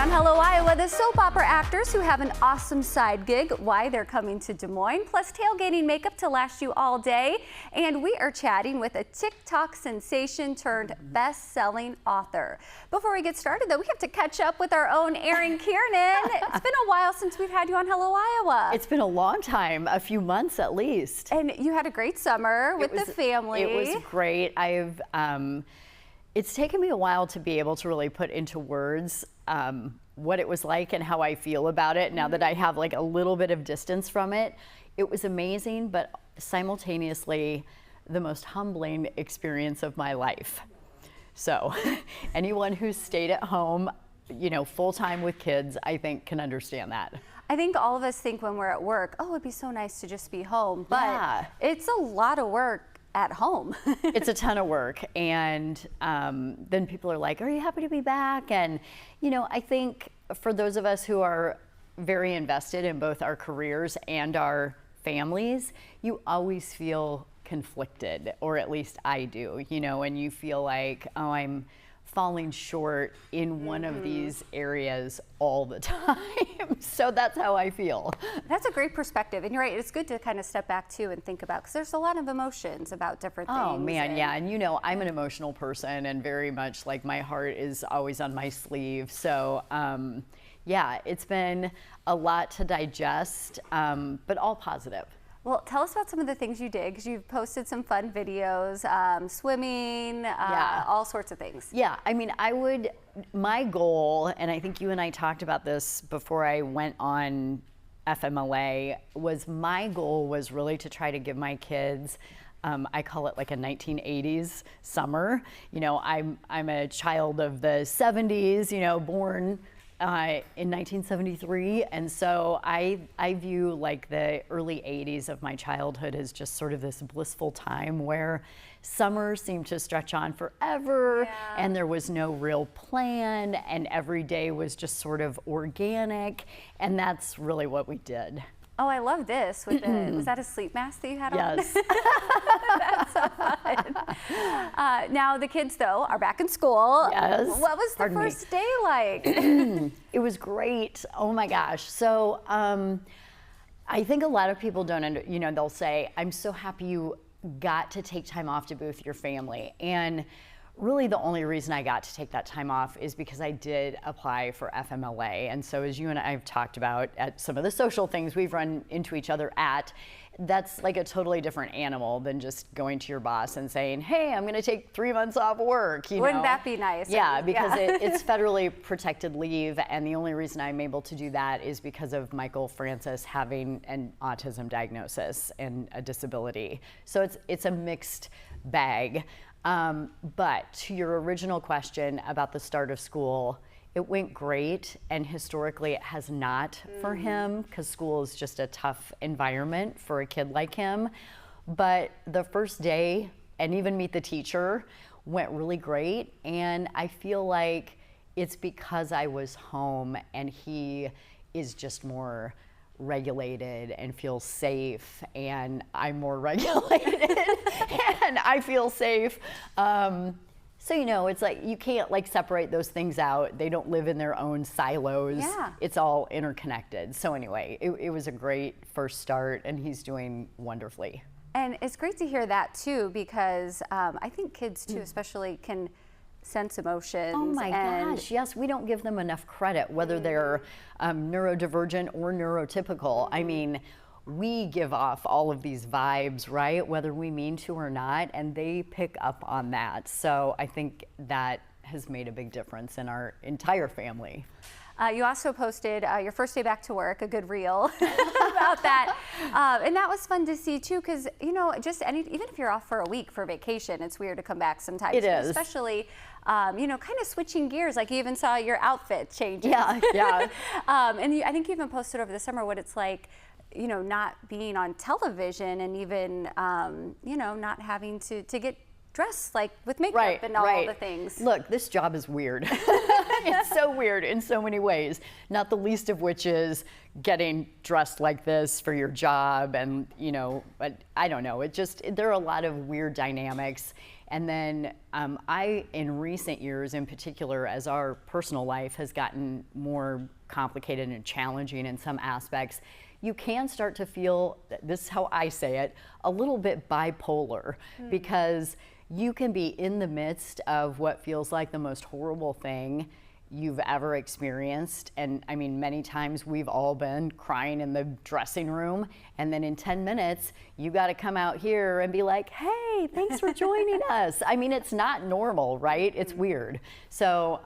on Hello Iowa, the soap opera actors who have an awesome side gig, why they're coming to Des Moines, plus tailgating makeup to last you all day. And we are chatting with a TikTok sensation turned best-selling author. Before we get started, though, we have to catch up with our own Erin Kiernan. It's been a while since we've had you on Hello Iowa. It's been a long time, a few months at least. And you had a great summer with the family. It was great. It's taken me a while to be able to really put into words what it was like and how I feel about it now that I have like a little bit of distance from it. It was amazing, but simultaneously the most humbling experience of my life. So anyone who's stayed at home, you know, full time with kids, I think can understand that. I think all of us think when we're at work, oh, it'd be so nice to just be home, but it's a lot of work at home. It's a ton of work, and then people are like, are you happy to be back? And you know, I think for those of us who are very invested in both our careers and our families, you always feel conflicted, or at least I do, you know, and you feel like, oh, I'm falling short in one of these areas all the time. So that's how I feel. That's a great perspective, and you're right, it's good to kind of step back too and think about, because there's a lot of emotions about different things. Oh man, yeah, and you know, I'm an emotional person and very much like my heart is always on my sleeve. So yeah, it's been a lot to digest, but all positive. Well, tell us about some of the things you did, because you've posted some fun videos, swimming, all sorts of things. Yeah, I mean, my goal, and I think you and I talked about this before I went on FMLA, my goal was really to try to give my kids, I call it like a 1980s summer. You know, I'm a child of the 70s, you know, born in 1973, and so I view like the early 80s of my childhood as just sort of this blissful time where summer seemed to stretch on forever, and there was no real plan, and every day was just sort of organic, and that's really what we did. Oh, I love this. With was that a sleep mask that you had on? Yes. That's so fun. Now the kids, though, are back in school. Yes. What was the first day like? It was great. Oh my gosh. So I think a lot of people don't, you know, they'll say, I'm so happy you got to take time off to be with your family. And really the only reason I got to take that time off is because I did apply for FMLA. And so as you and I have talked about at some of the social things we've run into each other at, that's like a totally different animal than just going to your boss and saying, hey, I'm going to take 3 months off work. Wouldn't that be nice? Yeah, because it's federally protected leave, and the only reason I'm able to do that is because of Michael Francis having an autism diagnosis and a disability. So it's a mixed bag. But to your original question about the start of school, it went great, and historically it has not for him, because school is just a tough environment for a kid like him. But the first day, and even meet the teacher, went really great, and I feel like it's because I was home and he is just more regulated and feels safe, and I'm more regulated and I feel safe. So, you know, it's like you can't like separate those things out. They don't live in their own silos. Yeah. It's all interconnected. So anyway, it was a great first start, and he's doing wonderfully. And it's great to hear that too, because I think kids too especially can sense emotions. Oh my gosh, yes, we don't give them enough credit, whether they're neurodivergent or neurotypical. I mean, we give off all of these vibes, right? Whether we mean to or not, and they pick up on that. So I think that has made a big difference in our entire family. You also posted your first day back to work, a good reel about that. And that was fun to see too, because, you know, even if you're off for a week for vacation, it's weird to come back sometimes. It is. Especially, you know, kind of switching gears, like you even saw your outfit changing. Yeah, yeah. And I think you even posted over the summer what it's like, you know, not being on television, and even, you know, not having to get dress like with makeup and all the things. Look, this job is weird. It's so weird in so many ways, not the least of which is getting dressed like this for your job. And, you know, I don't know, there are a lot of weird dynamics. And then in recent years in particular, as our personal life has gotten more complicated and challenging in some aspects, you can start to feel, this is how I say it, a little bit bipolar, because you can be in the midst of what feels like the most horrible thing you've ever experienced. And I mean, many times we've all been crying in the dressing room, and then in 10 minutes, you got to come out here and be like, hey, thanks for joining us. I mean, it's not normal, right? It's weird. So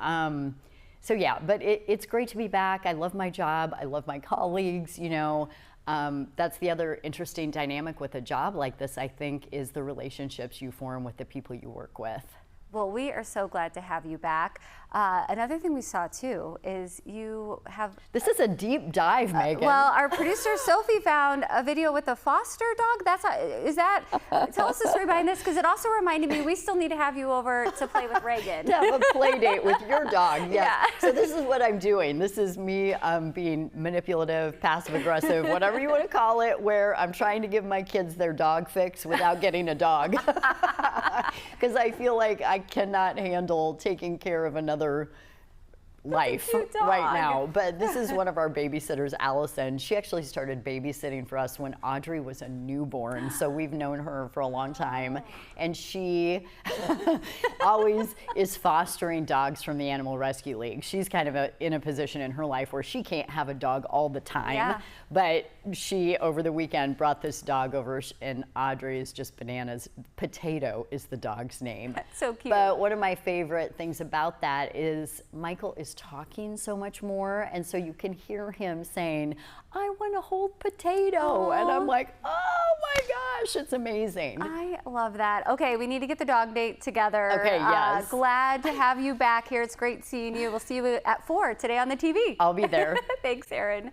yeah, but it's great to be back. I love my job. I love my colleagues, you know. That's the other interesting dynamic with a job like this, I think, is the relationships you form with the people you work with. Well, we are so glad to have you back. Another thing we saw too is you have... This is a deep dive, Megan. Well, our producer Sophie found a video with a foster dog. Tell us the story behind this, because it also reminded me we still need to have you over to play with Reagan. To have a play date with your dog, yes. Yeah. So this is what I'm doing. This is me being manipulative, passive aggressive, whatever you want to call it, where I'm trying to give my kids their dog fix without getting a dog. Because I feel like I cannot handle taking care of another life right now. But this is one of our babysitters, Allison. She actually started babysitting for us when Audrey was a newborn, so we've known her for a long time. And she always is fostering dogs from the Animal Rescue League. She's kind of in a position in her life where she can't have a dog all the time, but she, over the weekend, brought this dog over, and Audrey is just bananas. Potato is the dog's name. That's so cute. But one of my favorite things about that is Michael is talking so much more, and so you can hear him saying, I want to hold Potato. Aww. And I'm like, oh my gosh, it's amazing. I love that. Okay, we need to get the dog date together. Okay, yes. Glad to have you back here. It's great seeing you. We'll see you at 4 today on the TV. I'll be there. Thanks, Erin.